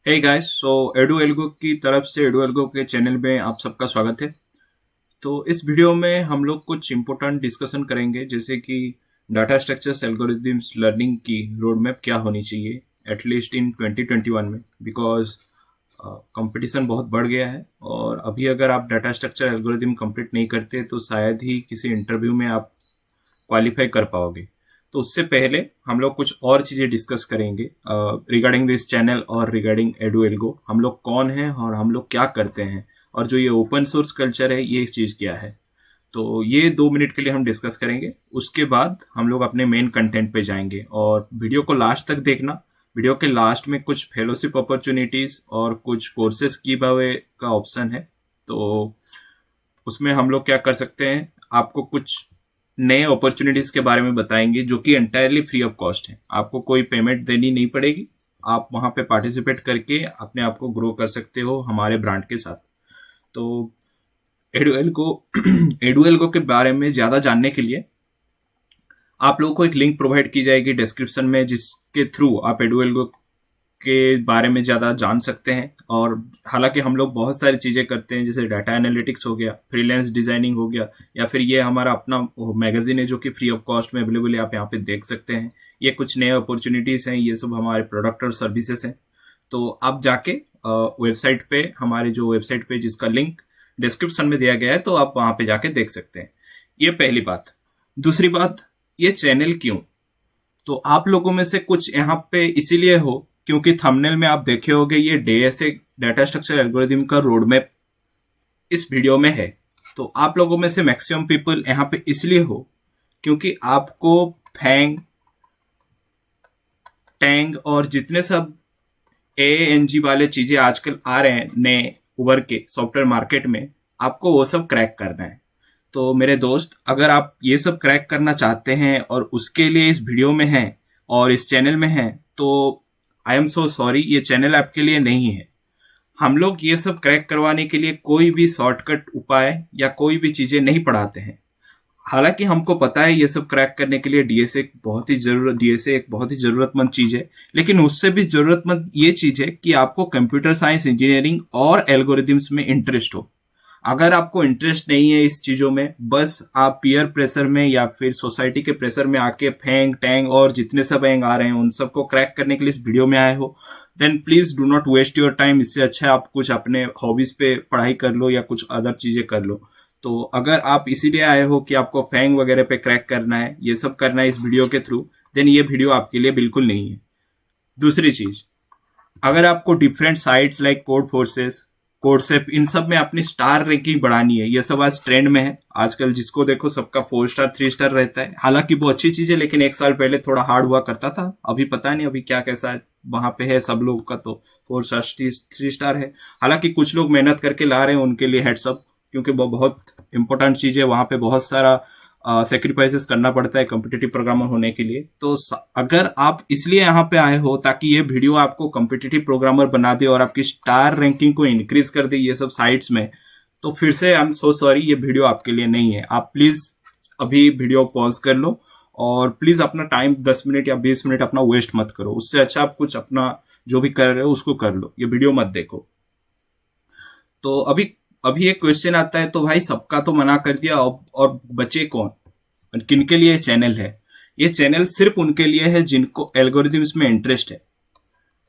Hey guys, सो edu algo की तरफ से एडू एल्गो के चैनल में आप सबका स्वागत है। तो इस वीडियो में हम लोग कुछ इम्पोर्टेंट डिस्कशन करेंगे, जैसे कि डाटा स्ट्रक्चर्स एल्गोरिथम्स लर्निंग की रोड मैप क्या होनी चाहिए एटलीस्ट इन 2021 में, बिकॉज कंपटीशन बहुत बढ़ गया है। और अभी अगर आप डाटा स्ट्रक्चर एल्गोरिथम कंप्लीट नहीं करते तो शायद ही किसी इंटरव्यू में आप क्वालिफाई कर पाओगे। तो उससे पहले हम लोग कुछ और चीजें डिस्कस करेंगे रिगार्डिंग दिस चैनल और रिगार्डिंग एडू एल्गो। हम लोग कौन हैं और हम लोग क्या करते हैं, और जो ये ओपन सोर्स कल्चर है ये चीज क्या है। तो ये 2 मिनट के लिए हम डिस्कस करेंगे। उसके बाद हम लोग अपने मेन कंटेंट पे जाएंगे, और वीडियो को लास्ट तक देखना। वीडियो के लास्ट में कुछ फेलोशिप अपॉर्चुनिटीज और कुछ कोर्सेज गिव अवे का ऑप्शन है। तो उसमें हम लोग क्या कर सकते हैं, आपको कुछ नए अपॉर्चुनिटीज के बारे में बताएंगे जो कि एंटायरली फ्री ऑफ कॉस्ट है। आपको कोई पेमेंट देनी नहीं पड़ेगी। आप वहां पे पार्टिसिपेट करके अपने आप को ग्रो कर सकते हो हमारे ब्रांड के साथ। तो एडुएल को एडुएल को के बारे में ज्यादा जानने के लिए आप लोगों को एक लिंक प्रोवाइड की जाएगी डिस्क्रिप्शन में, जिसके थ्रू आप एडुएल के बारे में ज़्यादा जान सकते हैं। और हालांकि हम लोग बहुत सारी चीज़ें करते हैं, जैसे डाटा एनालिटिक्स हो गया, फ्रीलांस डिजाइनिंग हो गया, या फिर ये हमारा अपना मैगजीन है जो कि फ्री ऑफ कॉस्ट में अवेलेबल है, आप यहाँ पे देख सकते हैं। ये कुछ नए अपॉर्चुनिटीज़ हैं, ये सब हमारे प्रोडक्ट और सर्विसेज हैं। तो आप जाके वेबसाइट पे, हमारे जो वेबसाइट पे जिसका लिंक डिस्क्रिप्शन में दिया गया है, तो आप वहाँ पे जाके देख सकते हैं। ये पहली बात। दूसरी बात, ये चैनल क्यों? तो आप लोगों में से कुछ यहाँ पे इसीलिए हो क्योंकि थंबनेल में आप देखे होंगे ये डीएसए डाटा स्ट्रक्चर एल्गोरिथम का रोड मैप इस वीडियो में है। तो आप लोगों में से मैक्सिमम पीपल यहाँ पे इसलिए हो क्योंकि आपको फैंग, टैंग और जितने सब एएनजी वाले चीजें आजकल आ रहे हैं नए उभर के सॉफ्टवेयर मार्केट में, आपको वो सब क्रैक करना है। तो मेरे दोस्त, अगर आप ये सब क्रैक करना चाहते हैं और उसके लिए इस वीडियो में हैं और इस चैनल में हैं, तो आई एम सो सॉरी, ये चैनल आपके लिए नहीं है। हम लोग ये सब क्रैक करवाने के लिए कोई भी शॉर्टकट उपाय या कोई भी चीजें नहीं पढ़ाते हैं। हालांकि हमको पता है ये सब क्रैक करने के लिए डीएसए एक बहुत ही जरूरतमंद चीज है, लेकिन उससे भी जरूरतमंद ये चीज है कि आपको कंप्यूटर साइंस इंजीनियरिंग और एल्गोरिथम्स में इंटरेस्ट हो। अगर आपको इंटरेस्ट नहीं है इस चीजों में, बस आप पीयर प्रेशर में या फिर सोसाइटी के प्रेशर में आके फैंग, टैंग और जितने सब एंग आ रहे हैं उन सबको क्रैक करने के लिए इस वीडियो में आए हो, then please do not waste your time. इससे अच्छा है आप कुछ अपने हॉबीज पे पढ़ाई कर लो या कुछ अदर चीजें कर लो। तो अगर आप इसीलिए आए हो कि आपको फैंग वगैरह पे क्रैक करना है, ये सब करना है इस वीडियो के थ्रू, देन ये वीडियो आपके लिए बिल्कुल नहीं है। दूसरी चीज, अगर आपको different sites like Codeforces, CodeChef, इन सब में अपनी स्टार रैंकिंग बढ़ानी है, ये सब आज ट्रेंड में है। आजकल जिसको देखो सबका 4 स्टार 3 स्टार रहता है। हालांकि वो अच्छी चीज है, लेकिन 1 साल पहले थोड़ा हार्ड हुआ करता था। अभी पता नहीं अभी क्या कैसा है वहां पे है। सब लोग का तो 4 स्टार 3 स्टार है। हालांकि कुछ लोग मेहनत करके ला रहे हैं, उनके लिए हेड्सअप, क्योंकि वो बहुत इंपॉर्टेंट चीज है। वहां पे बहुत सारा सेक्रीफाइसेस करना पड़ता है कॉम्पिटिटिव प्रोग्रामर होने के लिए। तो अगर आप इसलिए यहाँ पे आए हो ताकि ये वीडियो आपको कॉम्पिटिटिव प्रोग्रामर बना दे और आपकी स्टार रैंकिंग को इंक्रीज कर दे ये सब साइट्स में, तो फिर से आई एम सो सॉरी, ये वीडियो आपके लिए नहीं है। आप प्लीज अभी वीडियो पॉज कर लो और प्लीज अपना टाइम 10 मिनट या 20 मिनट अपना वेस्ट मत करो। उससे अच्छा आप कुछ अपना जो भी कर रहे हो उसको कर लो, ये वीडियो मत देखो। तो अभी अभी एक क्वेश्चन आता है, तो भाई सबका तो मना कर दिया, और बचे कौन? किनके लिए चैनल है? ये चैनल सिर्फ उनके लिए है जिनको एल्गोरिथम्स में इंटरेस्ट है।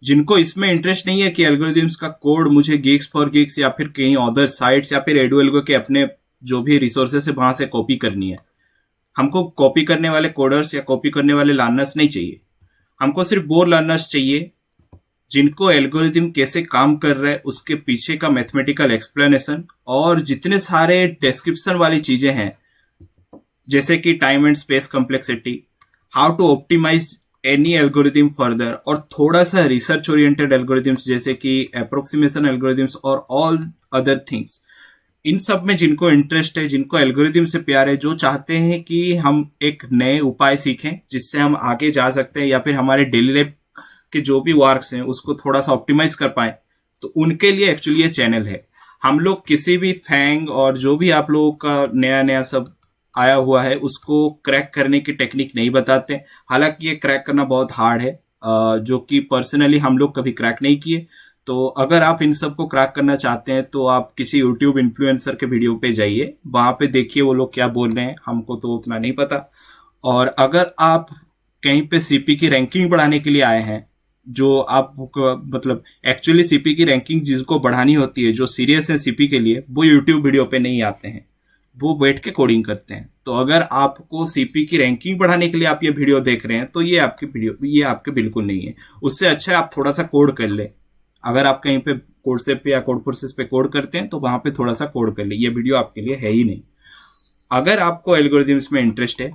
जिनको इसमें इंटरेस्ट नहीं है कि एल्गोरिथम्स का कोड मुझे गिग्स फॉर गिग्स या फिर कहीं अदर साइट्स या फिर एडुएल्गो के अपने जो भी रिसोर्सेस है वहां से कॉपी करनी है। हमको कॉपी करने वाले कोडर्स या कॉपी करने वाले लर्नर्स नहीं चाहिए। हमको सिर्फ वो लर्नर्स चाहिए जिनको एल्गोरिथम कैसे काम कर रहा है उसके पीछे का मैथमेटिकल एक्सप्लेनेशन और जितने सारे डिस्क्रिप्शन वाली चीजें हैं, जैसे कि time and space complexity, how to optimize any algorithm further, और थोड़ा सा रिसर्च ओरिएंटेड एल्गोरिथम्स जैसे कि अप्रोक्सीमेशन एल्गोरिथम्स और ऑल अदर थिंग्स। इन सब में जिनको इंटरेस्ट है, जिनको एल्गोरिथम से प्यार है, जो चाहते हैं कि हम एक नए उपाय सीखें जिससे हम आगे जा सकते हैं या फिर हमारे डेली लाइफ के जो भी वर्क्स हैं उसको थोड़ा सा ऑप्टिमाइज कर पाए, तो उनके लिए एक्चुअली ये चैनल है। हम लोग किसी भी फैंग और जो भी आप लोगों का नया नया सब आया हुआ है उसको क्रैक करने की टेक्निक नहीं बताते। हालांकि ये क्रैक करना बहुत हार्ड है, जो कि पर्सनली हम लोग कभी क्रैक नहीं किए। तो अगर आप इन सब को क्रैक करना चाहते हैं तो आप किसी यूट्यूब इन्फ्लुएंसर के वीडियो पे जाइए, वहां पे देखिए वो लोग क्या बोल रहे हैं, हमको तो उतना नहीं पता। और अगर आप कहीं पे सीपी की रैंकिंग बढ़ाने के लिए आए हैं, जो आप मतलब एक्चुअली सीपी की रैंकिंग जिसको बढ़ानी होती है, जो सीरियस है सीपी के लिए, वो यूट्यूब वीडियो पे नहीं आते हैं, वो बैठ के कोडिंग करते हैं। तो अगर आपको सीपी की रैंकिंग बढ़ाने के लिए आप ये वीडियो देख रहे हैं तो ये आपके बिल्कुल नहीं है। उससे अच्छा है आप थोड़ा सा कोड कर ले। अगर आप कहीं पे कोडसेप पे या कोड फोर्सेस पे कोड करते हैं तो वहां पे थोड़ा सा कोड कर ले, ये वीडियो आपके लिए है ही नहीं। अगर आपको एल्गोरिथम्स में इंटरेस्ट है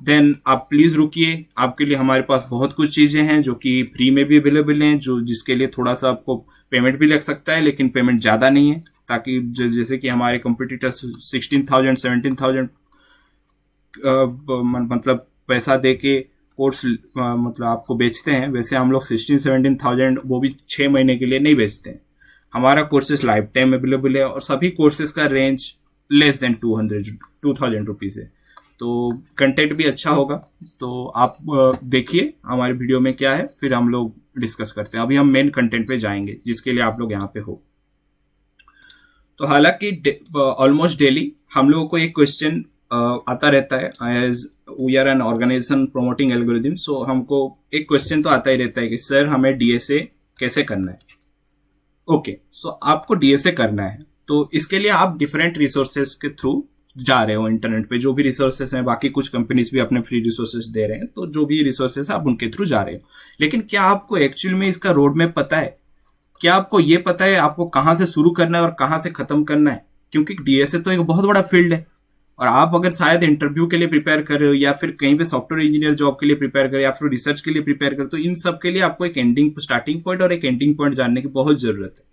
देन आप प्लीज रुकिए, आपके लिए हमारे पास बहुत कुछ चीजें हैं जो कि फ्री में भी अवेलेबल हैं, जो जिसके लिए थोड़ा सा आपको पेमेंट भी लग सकता है, लेकिन पेमेंट ज्यादा नहीं है। ताकि जैसे कि हमारे कंपटीटर्स 16,000 17,000 मतलब पैसा दे के कोर्स मतलब आपको बेचते हैं, वैसे हम लोग 16-17,000 वो भी 6 महीने के लिए नहीं बेचते हैं। हमारा कोर्सेज लाइफ टाइम अवेलेबल है और सभी कोर्सेज का रेंज लेस देन 2,000 रुपीज है। तो कंटेंट भी अच्छा होगा। तो आप देखिए हमारे वीडियो में क्या है, फिर हम लोग डिस्कस करते हैं। अभी हम मेन कंटेंट पे जाएंगे जिसके लिए आप लोग यहाँ पे हो। तो हालांकि ऑलमोस्ट डेली हम लोगों को एक क्वेश्चन आता रहता है, as we are an organization promoting algorithm, so हमको एक क्वेश्चन तो आता ही रहता है कि सर हमें डीएसए कैसे करना है। ओके, सो आपको डीएसए करना है तो इसके लिए आप डिफरेंट रिसोर्सेज के थ्रू जा रहे हो। इंटरनेट पे जो भी रिसोर्सेस हैं, बाकी कुछ कंपनीज भी अपने फ्री रिसोर्सेस दे रहे हैं, तो जो भी रिसोर्सेस है आप उनके थ्रू जा रहे हो। लेकिन क्या आपको एक्चुअल में इसका रोड मैप पता है? क्या आपको ये पता है आपको कहां से शुरू करना है और कहां से खत्म करना है? क्योंकि डीएसए तो एक बहुत बड़ा फील्ड है और आप अगर शायद इंटरव्यू के लिए प्रिपेयर कर रहे हो या फिर कहीं पे सॉफ्टवेयर इंजीनियर जॉब के लिए प्रिपेयर कर रहे हो या फिर रिसर्च के लिए प्रिपेयर कर, तो इन सब के लिए आपको एक स्टार्टिंग पॉइंट और एक एंडिंग पॉइंट जानने की बहुत जरूरत है।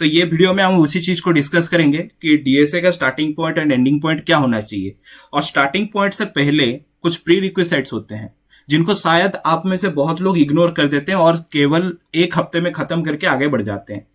तो ये वीडियो में हम उसी चीज को डिस्कस करेंगे कि डीएसए का starting point and ending point क्या होना चाहिए। और स्टार्टिंग पॉइंट से पहले कुछ प्री रिक्विजिट्स होते हैं जिनको शायद आप में से बहुत लोग इग्नोर कर देते हैं और केवल एक हफ्ते में खत्म करके आगे बढ़ जाते हैं।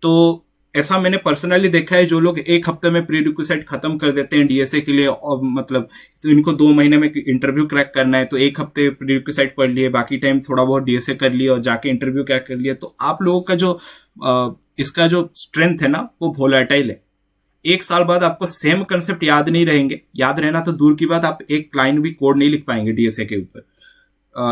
तो ऐसा मैंने पर्सनली देखा है, जो लोग एक हफ्ते में प्री रिक्विजिट खत्म कर देते हैं डीएसए के लिए, और मतलब तो इनको 2 महीने में इंटरव्यू क्रैक करना है तो एक हफ्ते प्री रिक्विजिट पढ़ लिए, बाकी टाइम थोड़ा बहुत डीएसए कर लिया और जाके इंटरव्यू क्रैक कर लिया। तो आप लोगों का जो इसका जो स्ट्रेंथ है ना वो वोलेटाइल है। एक साल बाद आपको सेम कंसेप्ट याद नहीं रहेंगे, याद रहना तो दूर की बात, आप एक लाइन भी कोड नहीं लिख पाएंगे डीएसए के ऊपर,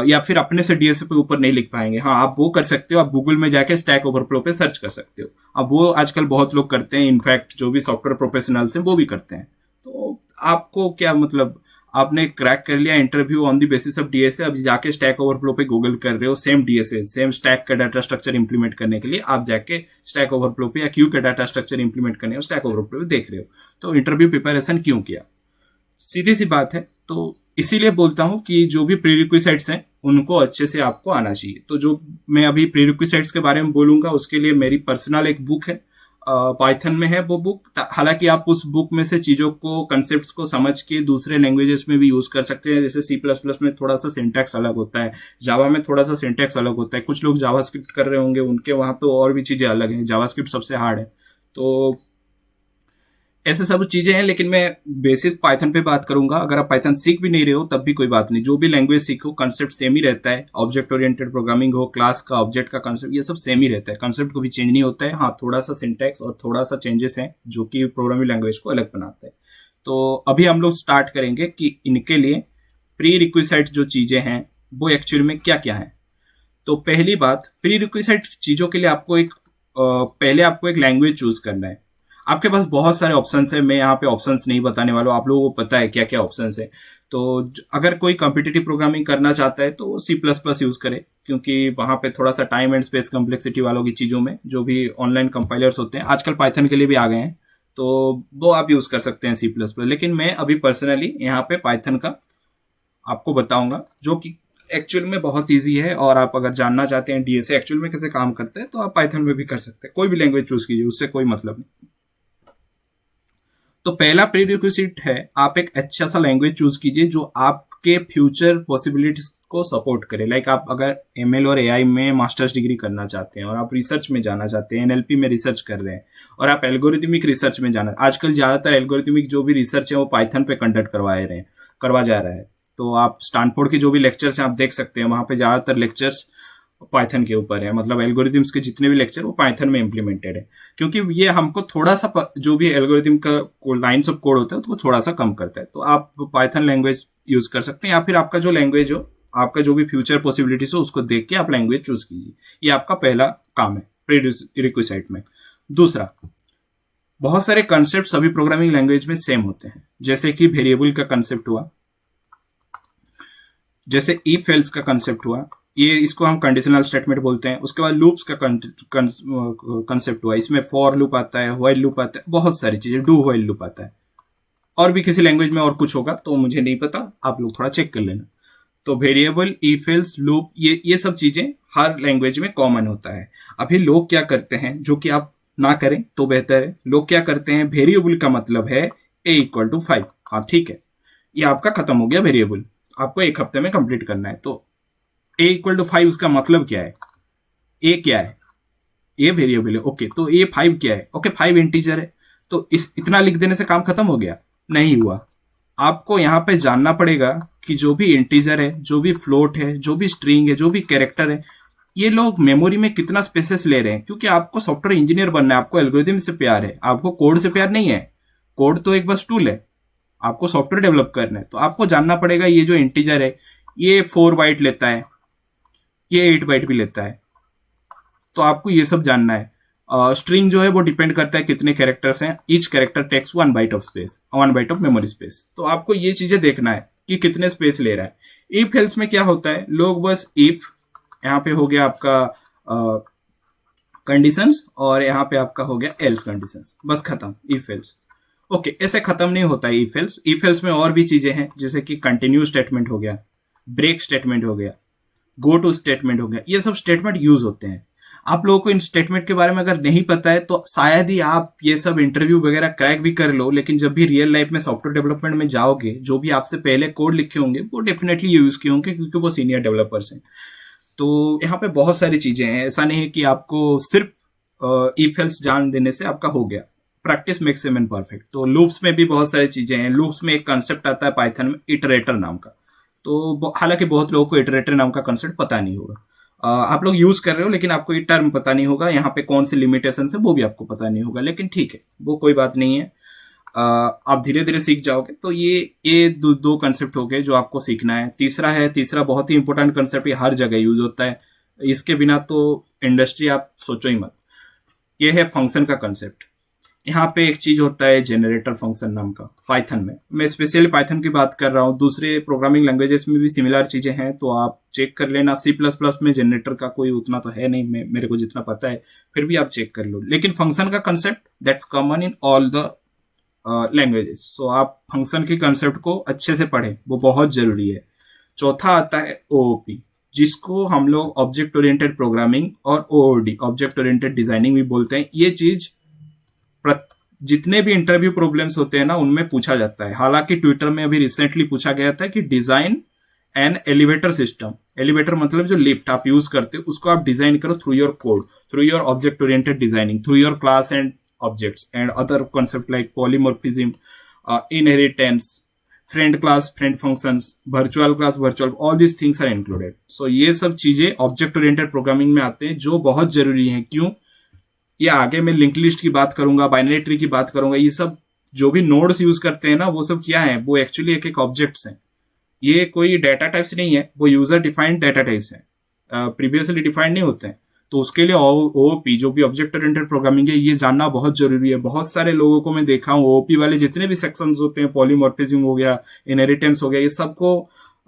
या फिर अपने से डीएसए पे ऊपर नहीं लिख पाएंगे। हाँ, आप वो कर सकते हो, आप गूगल में जाके स्टैक ओवरफ्लो पे सर्च कर सकते हो। अब वो आजकल बहुत लोग करते हैं, इनफैक्ट जो भी सॉफ्टवेयर प्रोफेशनल्स हैं वो भी करते हैं। तो आपको क्या मतलब, आपने क्रैक कर लिया interview on the basis of DSA, अब जाके स्टैक ओवरफ्लो पे गूगल कर रहे हो सेम डीएसए, सेम स्टैक का डाटा स्ट्रक्चर इंप्लीमेंट करने के लिए आप जाके स्टैक ओवरफ्लो पे या क्यू का डाटा स्ट्रक्चर इंप्लीमेंट करने स्टैक ओवरफ्लो पे देख रहे हो। तो इंटरव्यू प्रिपरेशन क्यों किया? सीधी सी बात है। तो इसीलिए बोलता हूं कि जो भी प्रीरिक्विजिट्स हैं उनको अच्छे से आपको आना चाहिए। तो जो मैं अभी प्रीरिक्विजिट्स के बारे में बोलूंगा उसके लिए मेरी पर्सनल एक बुक है, पाइथन में है वो बुक। हालांकि आप उस बुक में से चीजों को, कंसेप्ट्स को समझ के दूसरे लैंग्वेजेस में भी यूज कर सकते हैं। जैसे C++ में थोड़ा सा सिंटैक्स अलग होता है, जावा में थोड़ा सा सिंटैक्स अलग होता है। कुछ लोग जावास्क्रिप्ट कर रहे होंगे, उनके वहां तो और भी चीजें अलग हैं, जावास्क्रिप्ट सबसे हार्ड है। तो ऐसे सब चीजें हैं, लेकिन मैं बेसिस पाइथन पे बात करूंगा। अगर आप पाइथन सीख भी नहीं रहे हो तब भी कोई बात नहीं, जो भी लैंग्वेज सीखो कंसेप्ट सेम ही रहता है। ऑब्जेक्ट ओरिएंटेड प्रोग्रामिंग हो, क्लास का ऑब्जेक्ट का कंसेप्ट, ये सब सेम ही रहता है, कंसेप्ट को भी चेंज नहीं होता है। हाँ, थोड़ा सा सिंटैक्स और थोड़ा सा चेंजेस हैं जो कि प्रोग्रामिंग लैंग्वेज को अलग बनाता है। तो अभी हम लोग स्टार्ट करेंगे कि इनके लिए प्री रिक्विजिट जो चीजें हैं वो एक्चुअल में क्या क्या है। तो पहली बात, प्री रिक्विजिट चीजों के लिए आपको पहले आपको एक लैंग्वेज चूज करना है। आपके पास बहुत सारे ऑप्शंस है, मैं यहाँ पे ऑप्शंस नहीं बताने वाला हूँ, आप लोगों को पता है क्या क्या ऑप्शंस है। तो अगर कोई कॉम्पिटिटिव प्रोग्रामिंग करना चाहता है तो वो C++ यूज करे, क्योंकि वहां पे थोड़ा सा टाइम एंड स्पेस कॉम्प्लेक्सिटी वालों की चीजों में जो भी ऑनलाइन कंपाइलर्स होते हैं, आजकल पाइथन के लिए भी आ गए हैं, तो वो आप यूज कर सकते हैं C++। लेकिन मैं अभी पर्सनली यहाँ पे पाइथन का आपको बताऊंगा, जो कि एक्चुअल में बहुत ईजी है। और आप अगर जानना चाहते हैं डीएसए एक्चुअल में कैसे काम करता है तो आप पाइथन में भी कर सकते हैं, कोई भी लैंग्वेज चूज कीजिए, उससे कोई मतलब नहीं। तो पहला प्रीरिक्विजिट है, आप एक अच्छा सा लैंग्वेज चूज कीजिए जो आपके फ्यूचर पॉसिबिलिटीज को सपोर्ट करे। लाइक आप अगर एमएल और एआई में मास्टर्स डिग्री करना चाहते हैं और आप रिसर्च में जाना चाहते हैं, एनएलपी में रिसर्च कर रहे हैं और आप एल्गोरिथमिक रिसर्च में जाना, आजकल ज्यादातर एल्गोरिथमिक जो भी रिसर्च है वो पाइथन पे कंडक्ट करवा जा रहा है। तो आप स्टैनफोर्ड के जो भी लेक्चर्स हैं आप देख सकते हैं, वहां पे ज्यादातर लेक्चर्स पाइथन के ऊपर है, मतलब एल्गोरिदम्स के जितने भी लेक्चर वो पाइथन में इम्प्लीमेंटेड है, क्योंकि ये हमको थोड़ा सा जो भी एल्गोरिदम का लाइन्स ऑफ कोड होता है तो वो थोड़ा सा कम करता है। तो आप पाइथन लैंग्वेज यूज कर सकते हैं, या फिर आपका जो लैंग्वेज हो, आपका जो भी फ्यूचर पॉसिबिलिटीज हो उसको देख के आप लैंग्वेज चूज कीजिए। ये आपका पहला काम है प्रीरिक्विजिट में। दूसरा, बहुत सारे कंसेप्ट सभी प्रोग्रामिंग लैंग्वेज में सेम होते हैं, जैसे कि वेरिएबल का कंसेप्ट हुआ, जैसे इफ एल्स का कंसेप्ट हुआ, ये इसको हम कंडीशनल स्टेटमेंट बोलते हैं। उसके बाद लूप्स का कंसेप्ट हुआ, इसमें फॉर लूप आता है, व्हाइल लूप आता है, बहुत सारी चीजें, डू व्हाइल लूप आता है। और भी किसी लैंग्वेज में और कुछ होगा तो मुझे नहीं पता, आप लोग थोड़ा चेक कर लेना। तो वेरिएबल, इफ एल्स, लूप, ये सब चीजें हर लैंग्वेज में कॉमन होता है। अभी लोग क्या करते हैं, जो कि आप ना करें तो बेहतर है, लोग क्या करते हैं, वेरिएबल का मतलब है a = 5। हाँ ठीक है, ये आपका खत्म हो गया वेरिएबल, आपको एक हफ्ते में कंप्लीट करना है। तो a = 5 उसका मतलब क्या है, a क्या है, a वेरिएबल है, ओके। तो a 5 क्या है, ओके 5 इंटीजर है। तो इतना लिख देने से काम खत्म हो गया? नहीं हुआ। आपको यहाँ पे जानना पड़ेगा कि जो भी इंटीजर है, जो भी फ्लोट है, जो भी स्ट्रिंग है, जो भी कैरेक्टर है, ये लोग मेमोरी में कितना स्पेसेस ले रहे हैं, क्योंकि आपको सॉफ्टवेयर इंजीनियर बनना है, आपको एल्गोरिथम से प्यार है, आपको कोड से प्यार नहीं है। कोड तो एक बस टूल है, आपको सॉफ्टवेयर डेवलप करना है। तो आपको जानना पड़ेगा ये जो इंटीजर है ये 4 बाइट लेता है, ये 8 बाइट भी लेता है, तो आपको ये सब जानना है। स्ट्रिंग जो है वो डिपेंड करता है कितने कैरेक्टर्स हैं, each character takes 1 byte of space, 1 byte of memory space. तो आपको ये चीजें देखना है कि कितने स्पेस ले रहा है। इफ एल्स में क्या होता है, लोग बस इफ, यहाँ पे हो गया आपका कंडीशंस, और यहाँ पे आपका हो गया एल्स कंडीशंस, बस खत्म, इफ एल्स। ओके, ऐसे खत्म नहीं होता है इफ एल्स। इफ एल्स में और भी चीजें हैं, जैसे कि कंटिन्यू स्टेटमेंट हो गया, ब्रेक स्टेटमेंट हो गया, गो टू स्टेटमेंट हो गया, ये सब स्टेटमेंट यूज होते हैं। आप लोगों को इन स्टेटमेंट के बारे में अगर नहीं पता है तो शायद ही आप ये सब इंटरव्यू वगैरह क्रैक भी कर लो, लेकिन जब भी रियल लाइफ में सॉफ्टवेयर डेवलपमेंट में जाओगे, जो भी आपसे पहले कोड लिखे होंगे वो डेफिनेटली यूज किए होंगे, क्योंकि वो सीनियर डेवलपर्स हैं। तो यहाँ पे बहुत सारी चीजें हैं, ऐसा नहीं है कि आपको सिर्फ इफ एल्स जान देने से आपका हो गया। Practice makes a man perfect. तो लूप्स में भी बहुत सारी चीजें हैं। लूप्स में एक कंसेप्ट आता है पाइथन में, इटरेटर नाम का। तो हालांकि बहुत लोगों को इटरेटर नाम का कंसेप्ट पता नहीं होगा। आप लोग यूज कर रहे हो लेकिन आपको ये टर्म पता नहीं होगा, यहाँ पे कौन सी लिमिटेशन है वो भी आपको पता नहीं होगा, लेकिन ठीक है, वो कोई बात नहीं है। आप धीरे धीरे सीख जाओगे। तो ये दो कंसेप्ट हो गए जो आपको सीखना है। तीसरा बहुत ही इंपॉर्टेंट कंसेप्ट, ये हर जगह यूज होता है, इसके बिना तो इंडस्ट्री आप सोचो ही मत। ये है फंक्शन का कंसेप्ट। यहाँ पे एक चीज होता है जेनरेटर फंक्शन नाम का, पाइथन में। मैं स्पेशली पाइथन की बात कर रहा हूँ, दूसरे प्रोग्रामिंग लैंग्वेजेस में भी सिमिलर चीजें हैं, तो आप चेक कर लेना। C++ में जेनरेटर का कोई उतना तो है नहीं, मेरे को जितना पता है, फिर भी आप चेक कर लो। लेकिन फंक्शन का concept that's common in all the languages. So आप फंक्शन के कंसेप्ट को अच्छे से पढ़ें, वो बहुत जरूरी है। चौथा आता है OOP, जिसको हम लोग ऑब्जेक्ट ओरिएंटेड प्रोग्रामिंग और OOD, ऑब्जेक्ट ओरिएंटेड डिजाइनिंग भी बोलते हैं। ये चीज जितने भी इंटरव्यू प्रॉब्लम्स होते हैं ना, उनमें पूछा जाता है। हालांकि ट्विटर में अभी रिसेंटली पूछा गया था कि design an elevator system. Elevator मतलब जो लिफ्ट आप यूज करते हो, उसको आप डिजाइन करो through your code, through your object oriented designing, through your class and objects and other concept like polymorphism, inheritance, friend class, friend functions, virtual class, virtual, all these things are included. So ये सब चीजें object oriented programming में आते हैं, जो बहुत जरूरी है। क्यों? ये आगे मैं लिंक लिस्ट की बात करूंगा, बाइनरी ट्री की बात करूंगा। ये सब जो भी नोड्स यूज करते हैं ना, वो सब क्या है, वो एक्चुअली एक ऑब्जेक्ट्स हैं। ये कोई डाटा टाइप्स नहीं है, वो यूजर डिफाइंड डाटा टाइप्स हैं, प्रीवियसली डिफाइंड नहीं होते हैं। तो उसके लिए OOP जो भी ऑब्जेक्ट ओरिएंटेड प्रोग्रामिंग है, ये जानना बहुत जरूरी है। बहुत सारे लोगों को मैं देखा हूँ, OOP वाले जितने भी सेक्शंस होते हैं, पॉलीमॉर्फिज्म हो गया, इनहेरिटेंस हो गया, ये सबको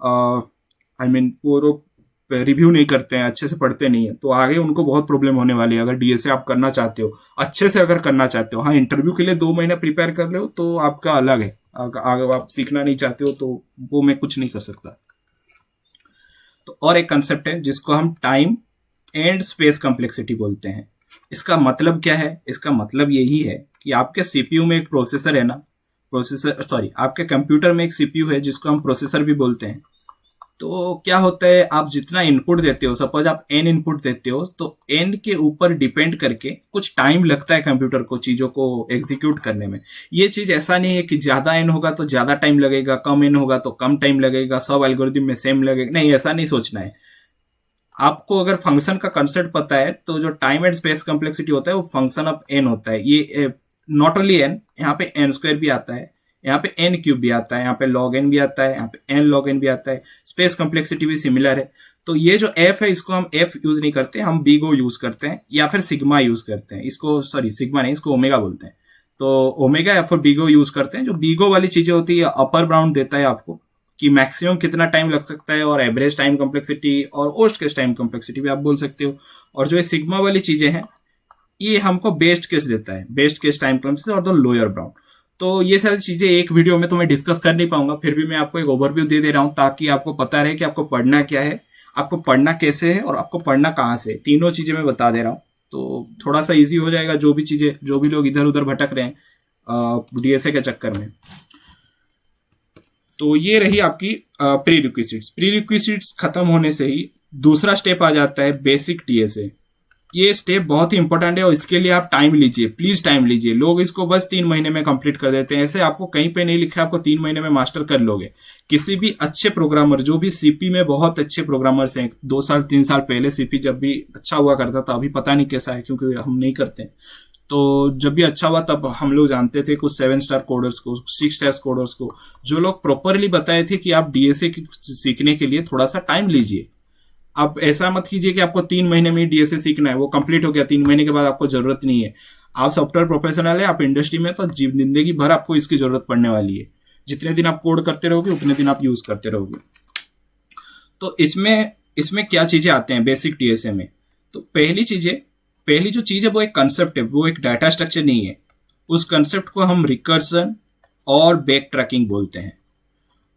वो लोग रिव्यू नहीं करते हैं, अच्छे से पढ़ते नहीं है। तो आगे उनको बहुत प्रॉब्लम होने वाली है। अगर DSA आप करना चाहते हो, अच्छे से अगर करना चाहते हो, हाँ इंटरव्यू के लिए 2 महीना प्रिपेयर कर ले हो तो आपका अलग है। अगर आप सीखना नहीं चाहते हो तो वो मैं कुछ नहीं कर सकता। तो और एक कंसेप्ट है जिसको हम टाइम एंड स्पेस कॉम्प्लेक्सिटी बोलते हैं। इसका मतलब क्या है? इसका मतलब यही है कि आपके CPU में एक प्रोसेसर है ना, आपके कंप्यूटर में एक CPU है जिसको हम प्रोसेसर भी बोलते हैं। तो क्या होता है, आप जितना इनपुट देते हो, सपोज आप n इनपुट देते हो, तो n के ऊपर डिपेंड करके कुछ टाइम लगता है कंप्यूटर को चीजों को एग्जीक्यूट करने में। ये चीज ऐसा नहीं है कि ज्यादा n होगा तो ज्यादा टाइम लगेगा, कम n होगा तो कम टाइम लगेगा, सब एल्गोरिथम में सेम लगेगा, नहीं, ऐसा नहीं सोचना है। आपको अगर फंक्शन का कंसेप्ट पता है तो जो टाइम एंड स्पेस कॉम्प्लेक्सिटी होता है वो फंक्शन ऑफ एन होता है। ये नॉट ओनली एन, यहाँ पे एन स्क्वायर भी आता है, यहाँ पे एन क्यूब भी आता है, यहाँ पे लॉग एन भी आता है, यहाँ पे एन लॉग एन भी आता है। स्पेस कॉम्प्लेक्सिटी भी सिमिलर है। तो ये जो एफ है इसको हम एफ यूज नहीं करते, हम बीगो यूज करते हैं या फिर सिग्मा यूज करते हैं। इसको सॉरी सिग्मा नहीं, इसको ओमेगा बोलते हैं। तो ओमेगा या फिर बीगो यूज करते हैं। जो बीगो वाली चीजें होती है अपर बाउंड देता है आपको कि मैक्सिमम कितना टाइम लग सकता है, और एवरेज टाइम कॉम्प्लेक्सिटी और वर्स्ट केस टाइम कॉम्प्लेक्सिटी भी आप बोल सकते हो। और जो ये सिग्मा वाली चीजें हैं ये हमको बेस्ट केस देता है, बेस्ट केस टाइम कॉम्प्लेक्सिटी और द लोअर बाउंड। तो ये सारी चीजें एक वीडियो में तो मैं डिस्कस कर नहीं पाऊंगा, फिर भी मैं आपको एक ओवरव्यू दे दे रहा हूं ताकि आपको पता रहे कि आपको पढ़ना क्या है, आपको पढ़ना कैसे है और आपको पढ़ना कहाँ से। तीनों चीजें मैं बता दे रहा हूँ तो थोड़ा सा इजी हो जाएगा जो भी लोग इधर उधर भटक रहे हैं डीएसए के चक्कर में। तो ये रही आपकी प्री रिक्विजिट्स। प्री रिक्विजिट्स खत्म होने से ही दूसरा स्टेप आ जाता है बेसिक डीएसए। ये स्टेप बहुत ही इंपॉर्टेंट है और इसके लिए आप टाइम लीजिए, प्लीज टाइम लीजिए। लोग इसको बस 3 महीने में कंप्लीट कर देते हैं। ऐसे आपको कहीं पे नहीं लिखा है आपको 3 महीने में मास्टर कर लोगे। किसी भी अच्छे प्रोग्रामर, जो भी सीपी में बहुत अच्छे प्रोग्रामर्स हैं, 2 साल 3 साल पहले सीपी जब भी अच्छा हुआ करता था, अभी पता नहीं कैसा है क्योंकि हम नहीं करते। तो जब भी अच्छा हुआ तब हम लोग जानते थे कुछ 7 स्टार कोडर्स को, 6 स्टार कोडर्स को, जो लोग प्रॉपरली बताए थे कि आप डीएसए सीखने के लिए थोड़ा सा टाइम लीजिए। आप ऐसा मत कीजिए कि आपको 3 महीने में डीएसए सीखना है, वो कंप्लीट हो गया, 3 महीने के बाद आपको जरूरत नहीं है। आप सॉफ्टवेयर प्रोफेशनल है, आप इंडस्ट्री में, तो जिंदगी भर आपको इसकी जरूरत पड़ने वाली है। जितने दिन आप कोड करते रहोगे उतने दिन आप यूज करते रहोगे। तो इसमें क्या चीजें आते हैं बेसिक डीएसए में। तो पहली जो चीज है वो एक कंसेप्ट है, वो एक डाटा स्ट्रक्चर नहीं है। उस कंसेप्ट को हम रिकर्सन और बैक ट्रैकिंग बोलते हैं।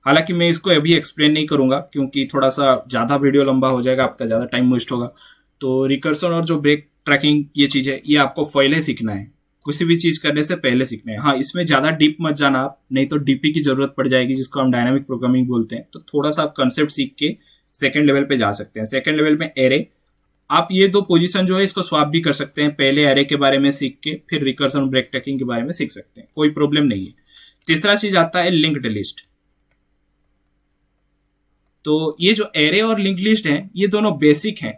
हालांकि मैं इसको अभी एक्सप्लेन नहीं करूंगा क्योंकि थोड़ा सा ज्यादा वीडियो लंबा हो जाएगा, आपका ज्यादा टाइम वेस्ट होगा। तो रिकर्सन और जो बैक ट्रैकिंग ये चीज है, ये आपको पहले सीखना है, किसी भी चीज करने से पहले सीखना है। हाँ, इसमें ज्यादा डीप मत जाना आप, नहीं तो डीपी की जरूरत पड़ जाएगी, जिसको हम डायनामिक प्रोग्रामिंग बोलते हैं। तो थोड़ा सा आप कंसेप्ट सीख के सेकेंड लेवल पे जा सकते हैं। सेकेंड लेवल में एरे, आप ये 2 पोजीशन जो है इसको स्वैप भी कर सकते हैं। पहले एरे के बारे में सीख के फिर रिकर्सन और ब्रेक ट्रैकिंग के बारे में सीख सकते हैं, कोई प्रॉब्लम नहीं है। तीसरा चीज आता है लिंक्ड लिस्ट। तो ये जो एरे और लिंक्ड लिस्ट है ये दोनों बेसिक हैं।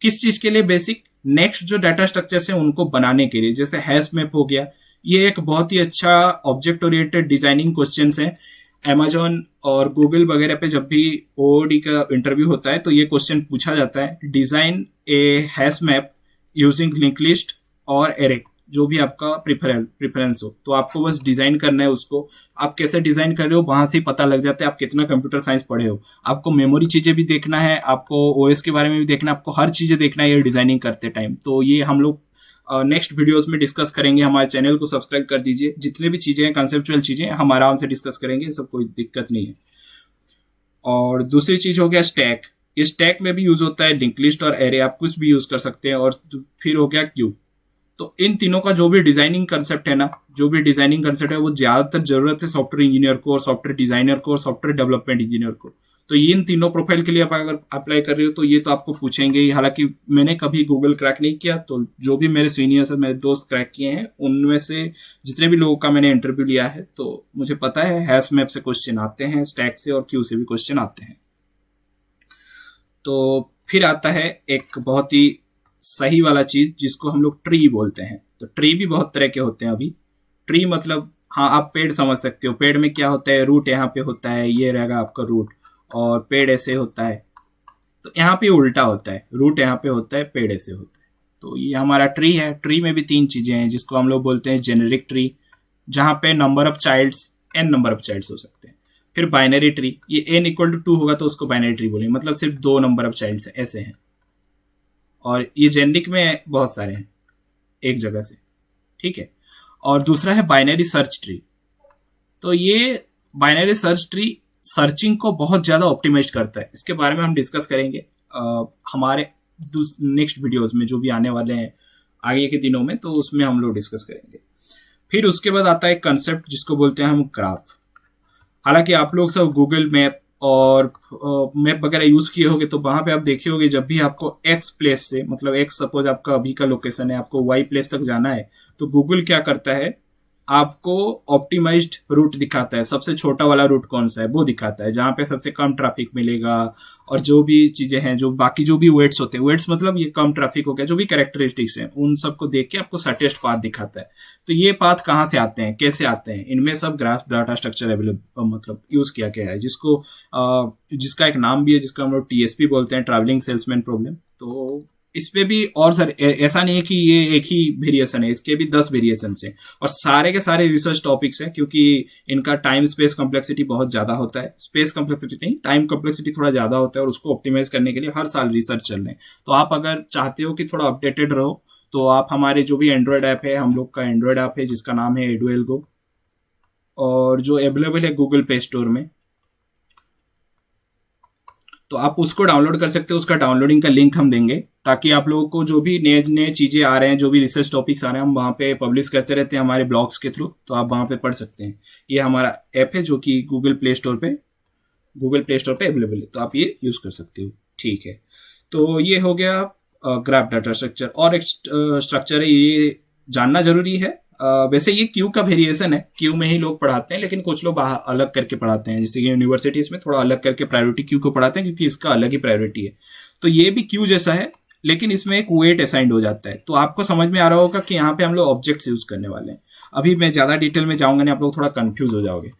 किस चीज के लिए बेसिक? नेक्स्ट जो डाटा स्ट्रक्चर्स हैं उनको बनाने के लिए। जैसे हैश मैप हो गया, ये एक बहुत ही अच्छा ऑब्जेक्ट ओरिएंटेड डिजाइनिंग क्वेश्चंस है। Amazon और गूगल वगैरह पे जब भी ओओडी का इंटरव्यू होता है तो ये क्वेश्चन पूछा जाता है, design a hash map using link list और एरे, जो भी आपका प्रेफरेंस हो। तो आपको बस डिजाइन करना है उसको। आप कैसे डिजाइन कर रहे हो वहां से ही पता लग जाता है आप कितना कंप्यूटर साइंस पढ़े हो। आपको मेमोरी चीजें भी देखना है, आपको ओएस के बारे में भी देखना है, आपको हर चीजें देखना है ये डिजाइनिंग करते टाइम। तो ये हम लोग नेक्स्ट वीडियोस में डिस्कस करेंगे। हमारे चैनल को सब्सक्राइब कर दीजिए। जितने भी चीजें हैं कंसेप्चुअल चीजें हम आराम से डिस्कस करेंगे, सब कोई दिक्कत नहीं है। और दूसरी चीज हो गया स्टैक। ये स्टैक में भी यूज होता है, लिंक लिस्ट और एरे आप कुछ भी यूज कर सकते हैं। और फिर हो गया क्यू। तो इन तीनों का जो भी डिजाइनिंग कंसेप्ट है ना, जो भी डिजाइनिंग कंसेप्ट है वो ज्यादातर जरूरत है सॉफ्टवेयर इंजीनियर को और सॉफ्टवेयर डिजाइनर को और सॉफ्टवेयर डेवलपमेंट इंजीनियर को। तो ये इन तीनों प्रोफाइल के लिए आप अगर अप्लाई कर रहे हो तो ये तो आपको पूछेंगे ही। हालांकि मैंने कभी गूगल क्रैक नहीं किया, तो जो भी मेरे सीनियर्स है, मेरे दोस्त क्रैक किए हैं, उनमें से जितने भी लोगों का मैंने इंटरव्यू लिया है तो मुझे पता है हैश मैप से क्वेश्चन आते हैं, स्टैक से और क्यू से भी क्वेश्चन आते हैं। तो फिर आता है एक बहुत ही सही वाला चीज जिसको हम लोग ट्री बोलते हैं। तो ट्री भी बहुत तरह के होते हैं। अभी ट्री मतलब, हाँ, आप पेड़ समझ सकते हो। पेड़ में क्या होता है, रूट यहाँ पे होता है, ये रहेगा आपका रूट, और पेड़ ऐसे होता है। तो यहाँ पे उल्टा होता है, रूट यहाँ पे होता है, पेड़ ऐसे होता है। तो ये हमारा ट्री है। ट्री में भी 3 चीजें हैं जिसको हम लोग बोलते हैं जेनेरिक ट्री, जहां पे number of childs n number of childs हो सकते हैं। फिर बाइनरी ट्री, ये n = 2 होगा तो उसको बाइनरी ट्री बोलेंगे, मतलब सिर्फ 2 नंबर ऑफ चाइल्ड्स ऐसे हैं। और ये जेनेरिक में बहुत सारे हैं एक जगह से, ठीक है। और दूसरा है बाइनरी सर्च ट्री। तो ये बाइनरी सर्च ट्री सर्चिंग को बहुत ज्यादा ऑप्टिमाइज करता है। इसके बारे में हम डिस्कस करेंगे हमारे नेक्स्ट वीडियोस में जो भी आने वाले हैं आगे के दिनों में, तो उसमें हम लोग डिस्कस करेंगे। फिर उसके बाद आता है कंसेप्ट जिसको बोलते हैं हम ग्राफ। हालांकि आप लोग सब गूगल मैप और मैप वगैरह यूज किए होंगे तो वहां पे आप देखे होंगे जब भी आपको एक्स प्लेस से, मतलब एक्स सपोज आपका अभी का लोकेशन है, आपको वाई प्लेस तक जाना है तो गूगल क्या करता है, आपको ऑप्टिमाइज्ड रूट दिखाता है, सबसे छोटा वाला रूट कौन सा है वो दिखाता है, जहां पे सबसे कम ट्रैफिक मिलेगा। और जो भी चीजें हैं, जो बाकी जो भी वेट्स होते हैं, वेट्स मतलब ये कम ट्रैफिक हो गया, जो भी कैरेक्टरिस्टिक्स हैं उन सबको देख के आपको सटेस्ट पाथ दिखाता है। तो ये पाथ कहाँ से आते हैं, कैसे आते हैं, इनमें सब ग्राफ डाटा स्ट्रक्चर अवेलेबल मतलब यूज किया गया है, जिसका एक नाम भी है, जिसको हम लोग टीएसपी बोलते हैं, ट्रैवलिंग सेल्समैन प्रॉब्लम। तो इस पे भी और सर ऐसा नहीं है कि ये एक ही वेरिएशन है, इसके भी 10 वेरिएशन हैं, और सारे के सारे रिसर्च टॉपिक्स हैं, क्योंकि इनका टाइम स्पेस कॉम्प्लेक्सिटी बहुत ज्यादा होता है। स्पेस कॉम्प्लेक्सिटी नहीं, टाइम कॉम्प्लेक्सिटी थोड़ा ज्यादा होता है, और उसको ऑप्टिमाइज करने के लिए हर साल रिसर्च चल रहे हैं। तो आप अगर चाहते हो कि थोड़ा अपडेटेड रहो, तो आप हमारे जो भी एंड्रॉयड ऐप है, हम लोग का एंड्रॉयड ऐप है जिसका नाम है एडुएल्गो, और जो अवेलेबल है गूगल प्ले स्टोर में, तो आप उसको डाउनलोड कर सकते हो। उसका डाउनलोडिंग का लिंक हम देंगे, ताकि आप लोगों को जो भी नए नए चीजें आ रहे हैं, जो भी रिसर्च टॉपिक्स आ रहे हैं, हम वहाँ पे पब्लिश करते रहते हैं हमारे ब्लॉग्स के थ्रू, तो आप वहाँ पे पढ़ सकते हैं। ये हमारा ऐप है जो कि गूगल प्ले स्टोर पे अवेलेबल है, तो आप ये यूज कर सकते हो। ठीक है, तो ये हो गया ग्राफ डाटा स्ट्रक्चर। और एक स्ट्रक्चर है, ये जानना जरूरी है। वैसे ये क्यू का वेरिएशन है, क्यू में ही लोग पढ़ाते हैं, लेकिन कुछ लोग अलग करके पढ़ाते हैं, जैसे कि यूनिवर्सिटीज में थोड़ा अलग करके प्रायोरिटी क्यू को पढ़ाते हैं, क्योंकि इसका अलग ही प्रायोरिटी है। तो ये भी क्यू जैसा है, लेकिन इसमें एक वेट असाइंड हो जाता है। तो आपको समझ में आ रहा होगा कि यहाँ पे हम लोग ऑब्जेक्ट्स यूज करने वाले हैं। अभी मैं ज्यादा डिटेल में जाऊंगा नहीं, आप लोग थोड़ा कंफ्यूज हो जाओगे।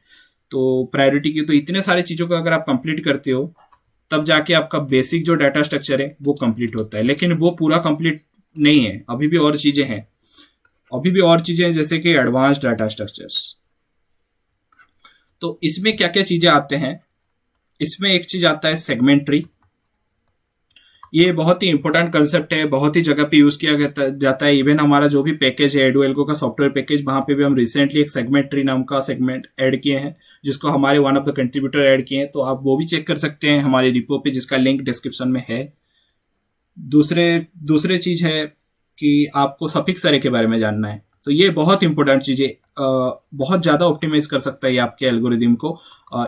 तो प्रायोरिटी क्यू, तो इतने सारे चीजों को अगर आप कंप्लीट करते हो, तब जाके आपका बेसिक जो डाटा स्ट्रक्चर है वो कंप्लीट होता है। लेकिन वो पूरा कंप्लीट नहीं है, अभी भी और चीजें हैं, जैसे कि एडवांस डाटा स्ट्रक्चर्स। तो इसमें क्या क्या चीजें आते हैं, इसमें एक चीज आता है सेगमेंट ट्री। ये बहुत ही इंपॉर्टेंट कंसेप्ट है, बहुत ही जगह पे यूज किया जाता है। इवन हमारा जो भी पैकेज है एडुएल्गो का सॉफ्टवेयर पैकेज, वहां पे भी हम रिसेंटली एक सेगमेंट ट्री नाम का सेगमेंट ऐड किए हैं, जिसको हमारे one of the contributor add किए हैं। तो आप वो भी चेक कर सकते हैं हमारे रिपो पे, जिसका लिंक डिस्क्रिप्शन में है। दूसरे चीज है कि आपको सफिक्स अरे के बारे में जानना है। तो ये बहुत इंपॉर्टेंट चीज है, बहुत ज्यादा ऑप्टिमाइज कर सकता है आपके एल्गोरिदम को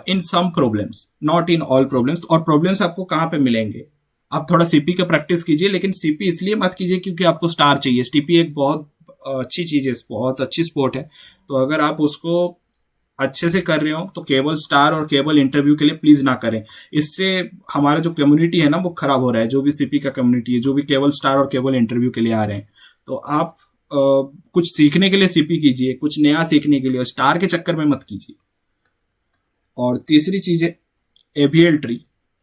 in some problems, not in all problems. और प्रॉब्लम्स आपको कहाँ पे मिलेंगे, आप थोड़ा सीपी का प्रैक्टिस कीजिए, लेकिन सीपी इसलिए मत कीजिए क्योंकि आपको स्टार चाहिए। सीपी एक बहुत अच्छी चीज है, बहुत अच्छी स्पोर्ट है। तो अगर आप उसको अच्छे से कर रहे हो तो केवल स्टार और केवल इंटरव्यू के लिए प्लीज ना करें। इससे हमारा जो कम्युनिटी है ना वो खराब हो रहा है, जो भी सीपी का कम्युनिटी है, जो भी केवल स्टार और केवल इंटरव्यू के लिए आ रहे हैं। तो आप कुछ सीखने के लिए सीपी कीजिए, कुछ नया सीखने के लिए, स्टार के चक्कर में मत कीजिए। और तीसरी चीज है एबीएल ट्री।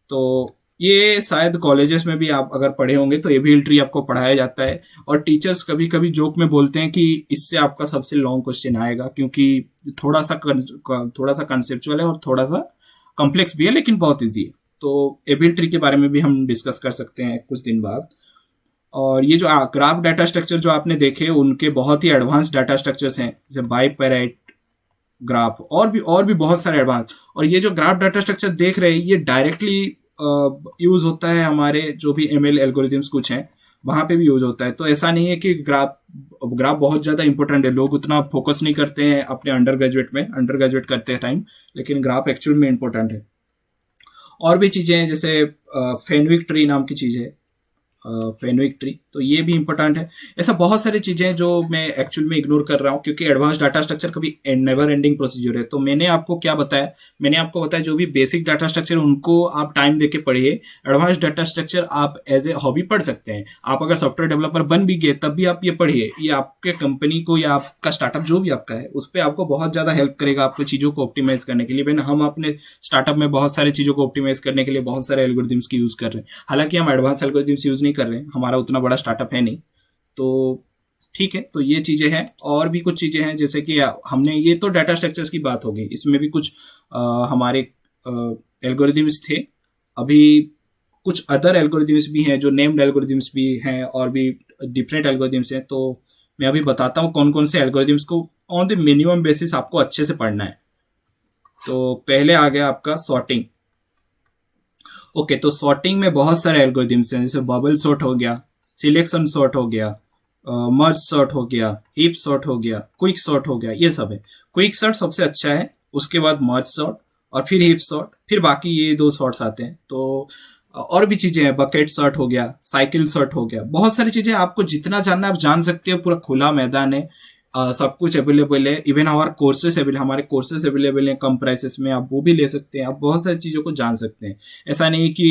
तो ये शायद कॉलेजेस में भी आप अगर पढ़े होंगे तो एबीएल ट्री आपको पढ़ाया जाता है, और टीचर्स कभी कभी जोक में बोलते हैं कि इससे आपका सबसे लॉन्ग क्वेश्चन आएगा, क्योंकि थोड़ा सा कंसेप्चुअल है और थोड़ा सा कॉम्प्लेक्स भी है, लेकिन बहुत इजी है। तो एबीएल ट्री के बारे में भी हम डिस्कस कर सकते हैं कुछ दिन बाद। और ये जो ग्राफ डाटा स्ट्रक्चर जो आपने देखे, उनके बहुत ही एडवांस डाटा स्ट्रक्चर्स हैं, जैसे बाइपेराइट ग्राफ, और भी बहुत सारे एडवांस। और ये जो ग्राफ डाटा स्ट्रक्चर देख रहे हैं, ये डायरेक्टली यूज होता है हमारे जो भी एमएल एल्गोरिथम्स कुछ हैं वहां पे भी यूज होता है। तो ऐसा नहीं है कि ग्राफ बहुत ज्यादा इंपॉर्टेंट है, लोग उतना फोकस नहीं करते हैं अपने अंडर ग्रेजुएट करते हैं टाइम, लेकिन ग्राफ एक्चुअल में इंपॉर्टेंट है। और भी चीजें हैं, जैसे फेनविक ट्री नाम की चीज है, फेनविक ट्री, तो ये भी इंपॉर्टेंट है। ऐसा बहुत सारी चीजें हैं जो मैं एक्चुअल में इग्नोर कर रहा हूँ, क्योंकि एडवांस डाटा स्ट्रक्चर कभी नेवर एंडिंग प्रोसीजर है। तो मैंने आपको क्या बताया, जो भी बेसिक डाटा स्ट्रक्चर उनको आप टाइम देके पढ़िए। एडवांस डाटा स्ट्रक्चर आप एज ए हॉबी पढ़ सकते हैं। आप अगर सॉफ्टवेयर डेवलपर बन भी गए तब भी आप ये पढ़िए, ये आपके कंपनी को या आपका स्टार्टअप जो भी आपका है उस पर आपको बहुत ज्यादा हेल्प करेगा आपको चीजों को ऑप्टिमाइज करने के लिए। हम अपने स्टार्टअप में बहुत सारी चीजों को ऑप्टिमाइज करने के लिए बहुत सारे एल्गोरिथम्स की यूज कर रहे हैं। हालांकि हम एडवांस एल्गोरिथम्स यूज नहीं कर रहे हैं, हमारा उतना बड़ा स्टार्टअप है नहीं। तो ठीक है, तो ये चीजें हैं। और भी कुछ चीजें हैं, जैसे कि हमने, ये तो डाटा स्ट्रक्चर्स की बात हो गई, इसमें भी कुछ हमारे एल्गोरिथम्स थे। अभी कुछ अदर एल्गोरिथम्स भी हैं जो नेम्ड एल्गोरिथम्स भी हैं, और भी डिफरेंट एल्गोरिथम्स हैं। तो मैं अभी बताता हूँ कौन कौन से एल्गोरिथम्स को ऑन द मिनिमम बेसिस आपको अच्छे से पढ़ना है। तो पहले आ गया आपका सॉर्टिंग। ओके, तो सॉर्टिंग में बहुत सारे एल्गोरिथम्स हैं, जैसे बबल सॉर्ट हो गया, सिलेक्शन सॉर्ट हो गया, मर्ज सॉर्ट हो गया, हीप सॉर्ट हो गया, क्विक सॉर्ट हो गया, ये सब है। क्विक सॉर्ट सबसे अच्छा है, उसके बाद मर्ज सॉर्ट, और फिर हीप सॉर्ट, फिर बाकी ये दो सॉर्ट्स आते हैं। तो और भी चीजें हैं, बकेट सॉर्ट हो गया, साइकिल सॉर्ट हो गया, बहुत सारी चीजें। आपको जितना जानना है आप जान सकते हो, पूरा खुला मैदान है। सब कुछ अवेलेबल है। इवन हमारे कोर्सेस अवेलेबल हैं कम प्राइसेस में, आप वो भी ले सकते हैं। आप बहुत सारी चीज़ों को जान सकते हैं। ऐसा नहीं कि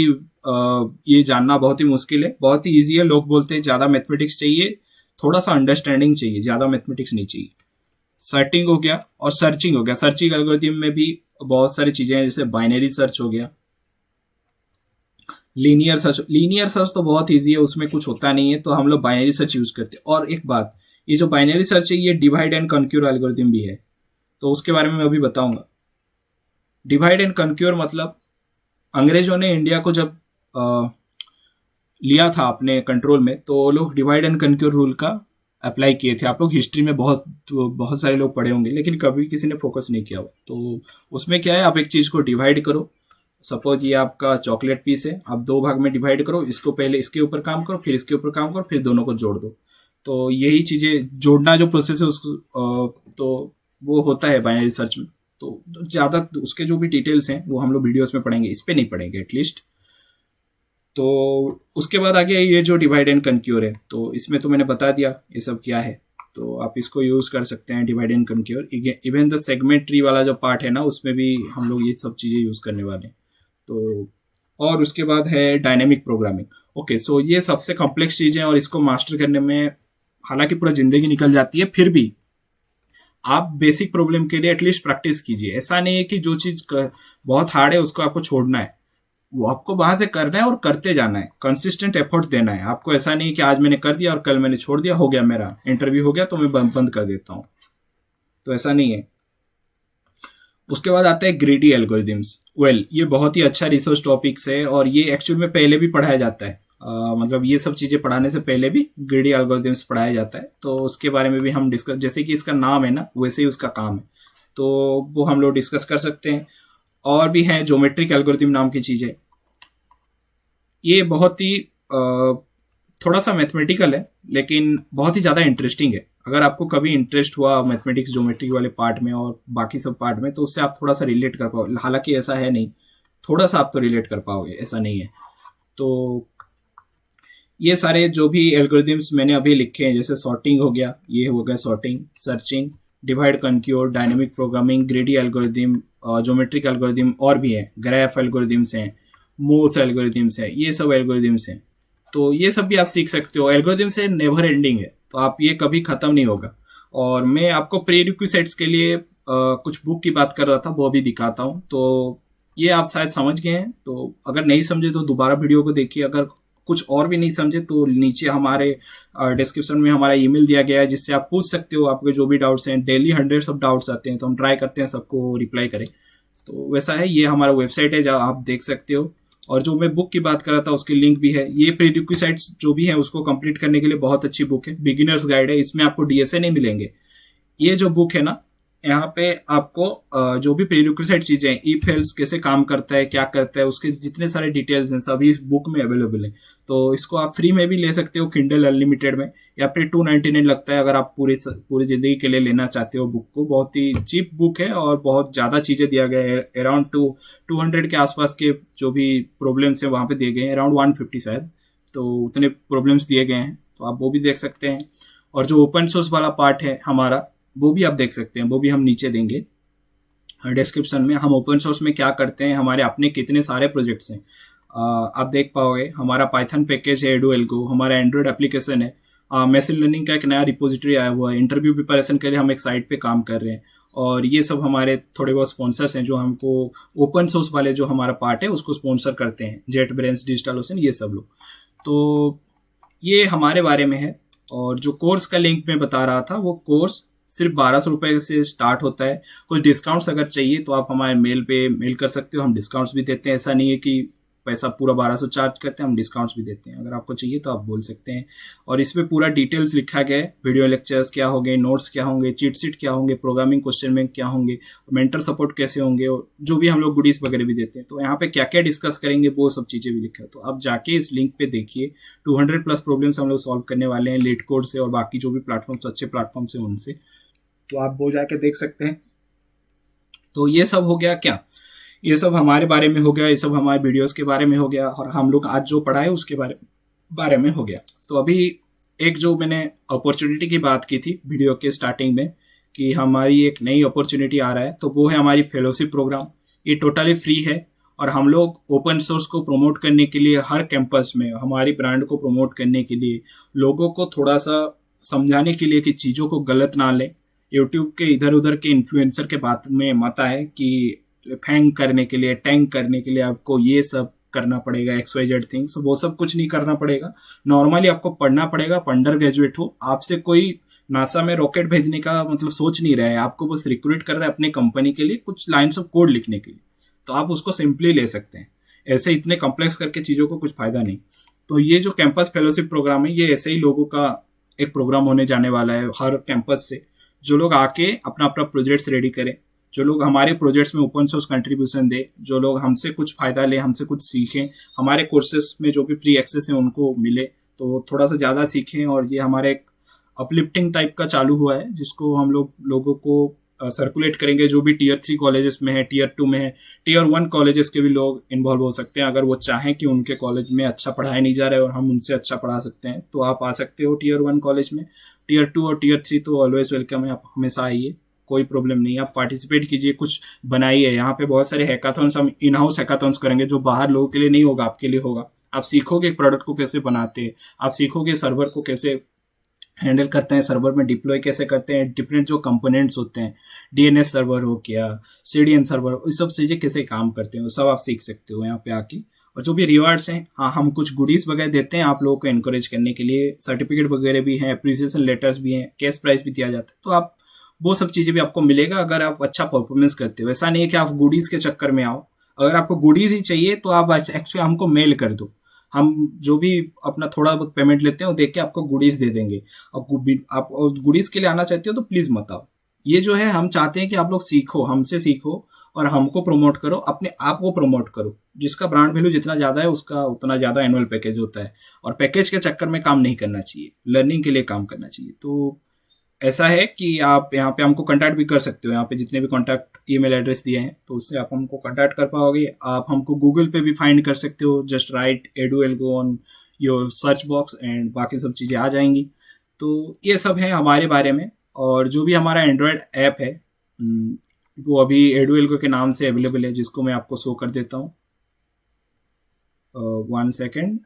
ये जानना बहुत ही मुश्किल है, बहुत ही ईजी है। लोग बोलते हैं ज़्यादा मैथमेटिक्स चाहिए, थोड़ा सा अंडरस्टैंडिंग चाहिए, ज़्यादा मैथमेटिक्स नहीं चाहिए। सर्टिंग हो गया और सर्चिंग हो गया। सर्चिंग एल्गोरिथम में भी बहुत सारी चीज़ें हैं, जैसे बाइनरी सर्च हो गया, लीनियर सर्च तो बहुत ईजी है, उसमें कुछ होता नहीं है, तो हम लोग बाइनरी सर्च यूज करते हैं। और एक बात, ये जो बाइनरी सर्च है ये डिवाइड एंड कन्क्यूर एल्गोरिथम भी है, तो उसके बारे में मैं अभी बताऊंगा। डिवाइड एंड कन्क्यूर मतलब अंग्रेजों ने इंडिया को जब लिया था अपने कंट्रोल में, तो लोग डिवाइड एंड कन्क्यूर रूल का अप्लाई किए थे। आप लोग हिस्ट्री में बहुत सारे लोग पढ़े होंगे, लेकिन कभी किसी ने फोकस नहीं किया हुआ। तो उसमें क्या है, आप एक चीज को डिवाइड करो। सपोज ये आपका चॉकलेट पीस है, आप दो भाग में डिवाइड करो, इसको पहले इसके ऊपर काम करो, फिर इसके ऊपर काम करो, फिर दोनों को जोड़ दो। तो यही चीजें जोड़ना जो प्रोसेस है उसको तो वो होता है बाइनरी सर्च में। तो ज्यादा उसके जो भी डिटेल्स हैं वो हम लोग वीडियोस में पढ़ेंगे, इस पे नहीं पढ़ेंगे एटलीस्ट। तो उसके बाद आ गया ये जो डिवाइड एंड कन्क्यूर है, तो इसमें तो मैंने बता दिया ये सब क्या है। तो आप इसको यूज कर सकते हैं, divide and conquer. Even the segment tree वाला जो पार्ट है ना, उसमें भी हम लोग ये सब चीजें यूज करने वाले हैं। तो और उसके बाद है डायनेमिक प्रोग्रामिंग। ओके, सो ये सबसे कॉम्प्लेक्स चीज है और इसको मास्टर करने में हालांकि पूरा जिंदगी निकल जाती है, फिर भी आप बेसिक प्रॉब्लम के लिए एटलीस्ट प्रैक्टिस कीजिए। ऐसा नहीं है कि जो चीज बहुत हार्ड है उसको आपको छोड़ना है, वो आपको वहां से करना है और करते जाना है, कंसिस्टेंट एफर्ट देना है आपको। ऐसा नहीं कि आज मैंने कर दिया और कल मैंने छोड़ दिया, हो गया मेरा इंटरव्यू हो गया तो मैं बंद कर देता हूं, तो ऐसा नहीं है। उसके बाद आता है ग्रीडी एल्गोरिथम्स। ये बहुत ही अच्छा रिसर्च टॉपिक्स है और ये एक्चुअल में पहले भी पढ़ाया जाता है। मतलब ये सब चीजें पढ़ाने से पहले भी ग्रीडी एल्गोरिथम्स पढ़ाया जाता है, तो उसके बारे में भी हम डिस्कस, जैसे कि इसका नाम है ना वैसे ही उसका काम है, तो वो हम लोग डिस्कस कर सकते हैं। और भी हैं ज्योमेट्रिक एल्गोरिथम नाम की चीजें, ये बहुत ही थोड़ा सा मैथमेटिकल है लेकिन बहुत ही ज्यादा इंटरेस्टिंग है। अगर आपको कभी इंटरेस्ट हुआ मैथमेटिक्स ज्योमेट्री वाले पार्ट में और बाकी सब पार्ट में, तो उससे आप थोड़ा सा रिलेट कर पाओगे। हालांकि ऐसा है नहीं, थोड़ा सा आप तो रिलेट कर पाओगे, ऐसा नहीं है। तो ये सारे जो भी एल्गोरिथम्स मैंने अभी लिखे हैं, जैसे सॉर्टिंग हो गया, ये हो गया sorting, searching, divide conquer, dynamic programming, greedy algorithm, geometric algorithm, और भी है ग्राफ एल्गोरिथम्स हैं, मोर्स एल्गोरिथम्स हैं, ये सब एल्गोरिथम्स हैं। तो ये सब भी आप सीख सकते हो। एल्गोरिथम से नेवर एंडिंग है, तो आप ये कभी खत्म नहीं होगा। और मैं आपको प्री रिक्विजिट्स के लिए कुछ बुक की बात कर रहा था, वो भी दिखाता हूँ। तो ये आप शायद समझ गए हैं, तो अगर नहीं समझे तो दोबारा वीडियो को देखिए। अगर कुछ और भी नहीं समझे तो नीचे हमारे डिस्क्रिप्शन में हमारा ईमेल दिया गया है, जिससे आप पूछ सकते हो आपके जो भी डाउट्स हैं। डेली हंड्रेड्स ऑफ डाउट्स आते हैं, तो हम ट्राई करते हैं सबको रिप्लाई करें। तो वैसा है, ये हमारा वेबसाइट है जहाँ आप देख सकते हो। और जो मैं बुक की बात कर रहा था उसकी लिंक भी है। ये प्रीरिक्विजिट्स जो भी है उसको कंप्लीट करने के लिए बहुत अच्छी बुक है, बिगिनर्स गाइड है। इसमें आपको डीएसए नहीं मिलेंगे। ये जो बुक है ना, यहाँ पे आपको जो भी प्रीरिक्विजिट चीजें हैं, इफ एल्स कैसे काम करता है, क्या करता है, उसके जितने सारे डिटेल्स हैं सभी बुक में अवेलेबल है। तो इसको आप फ्री में भी ले सकते हो किंडल अनलिमिटेड में, या फिर 299 लगता है अगर आप पूरी जिंदगी के लिए लेना चाहते हो बुक को। बहुत ही चीप बुक है और बहुत ज्यादा चीजें दिया गया है। अराउंड 200 के आसपास के जो भी प्रॉब्लम्स है वहां पे दिए गए हैं, अराउंड 150 शायद, तो उतने प्रॉब्लम्स दिए गए हैं, तो आप वो भी देख सकते हैं। और जो ओपन सोर्स वाला पार्ट है हमारा, वो भी आप देख सकते हैं, वो भी हम नीचे देंगे डिस्क्रिप्शन में। हम ओपन सोर्स में क्या करते हैं, हमारे अपने कितने सारे प्रोजेक्ट्स हैं आप देख पाओगे। हमारा पाइथन पैकेज है एडुएल्गो, हमारा एंड्रॉइड एप्लीकेशन है, मशीन लर्निंग का एक नया रिपोजिटरी आया हुआ है, इंटरव्यू प्रिपरेशन के लिए हम एक साइट पे काम कर रहे हैं। और ये सब हमारे थोड़े बहुत स्पॉन्सर्स हैं जो हमको ओपन सोर्स वाले जो हमारा पार्ट है उसको स्पॉन्सर करते हैं, जेट ब्रेन्स, डिजिटल ओशन, ये सब लोग। तो ये हमारे बारे में है। और जो कोर्स का लिंक मैं बता रहा था, वो कोर्स सिर्फ 1200 रुपए से स्टार्ट होता है। कुछ डिस्काउंट्स अगर चाहिए तो आप हमारे मेल पे मेल कर सकते हो, हम डिस्काउंट्स भी देते हैं। ऐसा नहीं है कि पैसा पूरा 1200 चार्ज करते हैं, हम डिस्काउंट्स भी देते हैं। अगर आपको चाहिए तो आप बोल सकते हैं। और इसमें पूरा डिटेल्स लिखा गया है, वीडियो लेक्चर्स क्या होंगे, नोट्स क्या होंगे, चीट शीट क्या होंगे, प्रोग्रामिंग क्वेश्चन बैंक क्या होंगे, मेंटर सपोर्ट कैसे होंगे, और जो भी हम लोग गुडीज वगैरह भी देते हैं। तो यहाँ पे क्या क्या डिस्कस करेंगे वो सब चीजें भी लिखा है। तो आप जाके इस लिंक पे देखिए। 200 प्लस प्रॉब्लम्स हम लोग सॉल्व करने वाले हैं लेट कोड से और बाकी जो भी प्लेटफॉर्म्स, अच्छे प्लेटफॉर्म्स हैं उनसे, तो आप वो जाके देख सकते हैं। तो ये सब हो गया क्या, ये सब हमारे बारे में हो गया, ये सब हमारे वीडियोस के बारे में हो गया, और हम लोग आज जो पढ़ा है उसके बारे में हो गया। तो अभी एक जो मैंने अपॉर्चुनिटी की बात की थी वीडियो के स्टार्टिंग में कि हमारी एक नई अपॉर्चुनिटी आ रहा है, तो वो है हमारी फेलोशिप प्रोग्राम। ये टोटली फ्री है और हम लोग ओपन सोर्स को प्रमोट करने के लिए हर कैंपस में हमारी ब्रांड को प्रमोट करने के लिए लोगों को थोड़ा सा समझाने के लिए कि चीज़ों को गलत ना लें। यूट्यूब के इधर उधर के इन्फ्लुएंसर के बात में मत आए कि फैंग करने के लिए, टैंक करने के लिए आपको ये सब करना पड़ेगा, XYZ थिंग्स, वो सब कुछ नहीं करना पड़ेगा। नॉर्मली आपको पढ़ना पड़ेगा। अंडर ग्रेजुएट हो, आपसे कोई नासा में रॉकेट भेजने का मतलब सोच नहीं रहा है, आपको बस रिक्रूट कर रहा है अपने कंपनी के लिए कुछ लाइन्स ऑफ कोड लिखने के लिए, तो आप उसको सिंपली ले सकते हैं। ऐसे इतने कॉम्प्लेक्स करके चीज़ों को कुछ फायदा नहीं। तो ये जो कैंपस फेलोशिप प्रोग्राम है, ये ऐसे ही लोगों का एक प्रोग्राम होने जाने वाला है हर कैंपस से, जो लोग आके अपना अपना प्रोजेक्ट्स रेडी करें, जो लोग हमारे प्रोजेक्ट्स में ओपन सोर्स कंट्रीब्यूशन दे, जो लोग हमसे कुछ फायदा ले, हमसे कुछ सीखें, हमारे कोर्सेज में जो भी फ्री एक्सेस है उनको मिले, तो थोड़ा सा ज़्यादा सीखें। और ये हमारे एक अपलिफ्टिंग टाइप का चालू हुआ है जिसको हम लोग लोगों को सर्कुलेट करेंगे। जो भी Tier 3 कॉलेजेस में है, Tier 2 में है, Tier 1 कॉलेजेस के भी लोग इन्वॉल्व हो सकते हैं। अगर वो चाहें कि उनके कॉलेज में अच्छा पढ़ाया नहीं जा रहा है और हम उनसे अच्छा पढ़ा सकते हैं, तो आप आ सकते हो Tier 1 कॉलेज में। Tier 2 और Tier 3 तो ऑलवेज वेलकम है, आप हमेशा आइए, कोई प्रॉब्लम नहीं है। आप पार्टिसिपेट कीजिए, कुछ बनाइए। यहाँ पे बहुत सारे हैकाथॉन्स, हम इन हाउस हैकाथॉन्स करेंगे जो बाहर लोगों के लिए नहीं होगा, आपके लिए होगा। आप सीखोगे प्रोडक्ट को कैसे बनाते हैं, आप सीखोगे सर्वर को कैसे हैंडल करते हैं, सर्वर में डिप्लॉय कैसे करते हैं, डिफरेंट जो कंपोनेंट्स होते हैं, DNS सर्वर हो गया, CDN सर्वर, ये सब चीज़ें कैसे काम करते हैं, वो सब आप सीख सकते हो यहाँ पे आके। और जो भी रिवार्ड्स हैं, हाँ, हम कुछ गुडीज वगैरह देते हैं आप लोगों को एनकरेज करने के लिए, सर्टिफिकेट वगैरह भी हैं, अप्रिसिएशन लेटर्स भी हैं, कैश प्राइज भी दिया जाता है, तो आप वो सब चीज़ें भी आपको मिलेगा अगर आप अच्छा परफॉर्मेंस करते हो। ऐसा नहीं है कि आप गुडीज के चक्कर में आओ। अगर आपको गुडीज ही चाहिए तो आप एक्चुअली हमको मेल कर दो, हम जो भी अपना थोड़ा बहुत पेमेंट लेते हैं वो देख के आपको गुडीज दे देंगे। और आप गुडीज के लिए आना चाहते हो तो प्लीज मत आओ। ये जो है, हम चाहते हैं कि आप लोग सीखो, हमसे सीखो और हमको प्रमोट करो, अपने आप को प्रमोट करो। जिसका ब्रांड वैल्यू जितना ज्यादा है उसका उतना ज्यादा एनुअल पैकेज होता है, और पैकेज के चक्कर में काम नहीं करना चाहिए, लर्निंग के लिए काम करना चाहिए। तो ऐसा है कि आप यहाँ पे हमको कांटेक्ट भी कर सकते हो। यहाँ पे जितने भी कांटेक्ट ईमेल एड्रेस दिए हैं तो उससे आप हमको कांटेक्ट कर पाओगे। आप हमको गूगल पे भी फाइंड कर सकते हो, just right EduElgo on your search box and बाकी सब चीज़ें आ जाएंगी। तो ये सब है हमारे बारे में। और जो भी हमारा एंड्रॉयड ऐप है वो अभी EduElgo के नाम से अवेलेबल है, जिसको मैं आपको शो कर देता हूँ। 1 सेकेंड।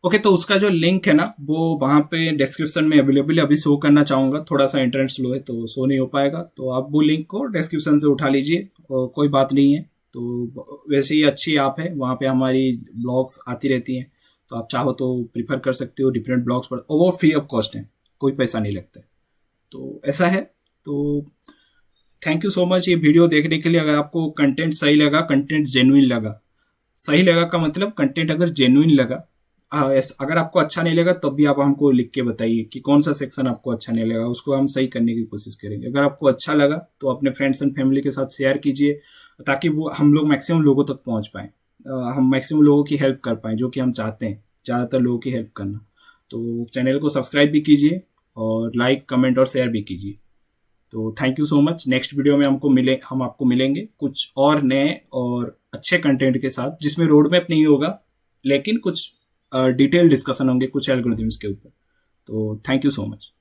ओके, तो उसका जो लिंक है ना वो वहाँ पे डिस्क्रिप्शन में अवेलेबल है। अभी शो करना चाहूँगा, थोड़ा सा इंटरनेट स्लो है तो शो नहीं हो पाएगा, तो आप वो लिंक को डिस्क्रिप्शन से उठा लीजिए और कोई बात नहीं है। तो वैसे ही अच्छी ऐप है, वहाँ पे हमारी ब्लॉग्स आती रहती हैं, तो आप चाहो तो प्रीफर कर सकते हो डिफरेंट ब्लॉग्स पर, और वो फ्री ऑफ कॉस्ट है, कोई पैसा नहीं लगता है। तो ऐसा है। तो थैंक यू सो मच ये वीडियो देखने के लिए। अगर आपको कंटेंट सही लगा, कंटेंट जेन्युइन लगा, सही लगा का मतलब कंटेंट अगर जेन्युइन लगा, अगर आपको अच्छा नहीं लगा तब भी आप हमको लिख के बताइए कि कौन सा सेक्शन आपको अच्छा नहीं लगा, उसको हम सही करने की कोशिश करेंगे। अगर आपको अच्छा लगा तो अपने फ्रेंड्स एंड फैमिली के साथ शेयर कीजिए, ताकि वो हम लोग मैक्सिमम लोगों तक पहुंच पाएँ, हम मैक्सिमम लोगों की हेल्प कर पाएँ, जो कि हम चाहते हैं, ज़्यादातर लोगों की हेल्प करना। तो चैनल को सब्सक्राइब भी कीजिए और लाइक, कमेंट और शेयर भी कीजिए। तो thank you so much. Next video में हम आपको मिलेंगे कुछ और नए और अच्छे कंटेंट के साथ, जिसमें रोड मैप नहीं होगा लेकिन कुछ डिटेल डिस्कशन होंगे कुछ एल्गोरिथम्स के ऊपर। तो थैंक यू सो मच।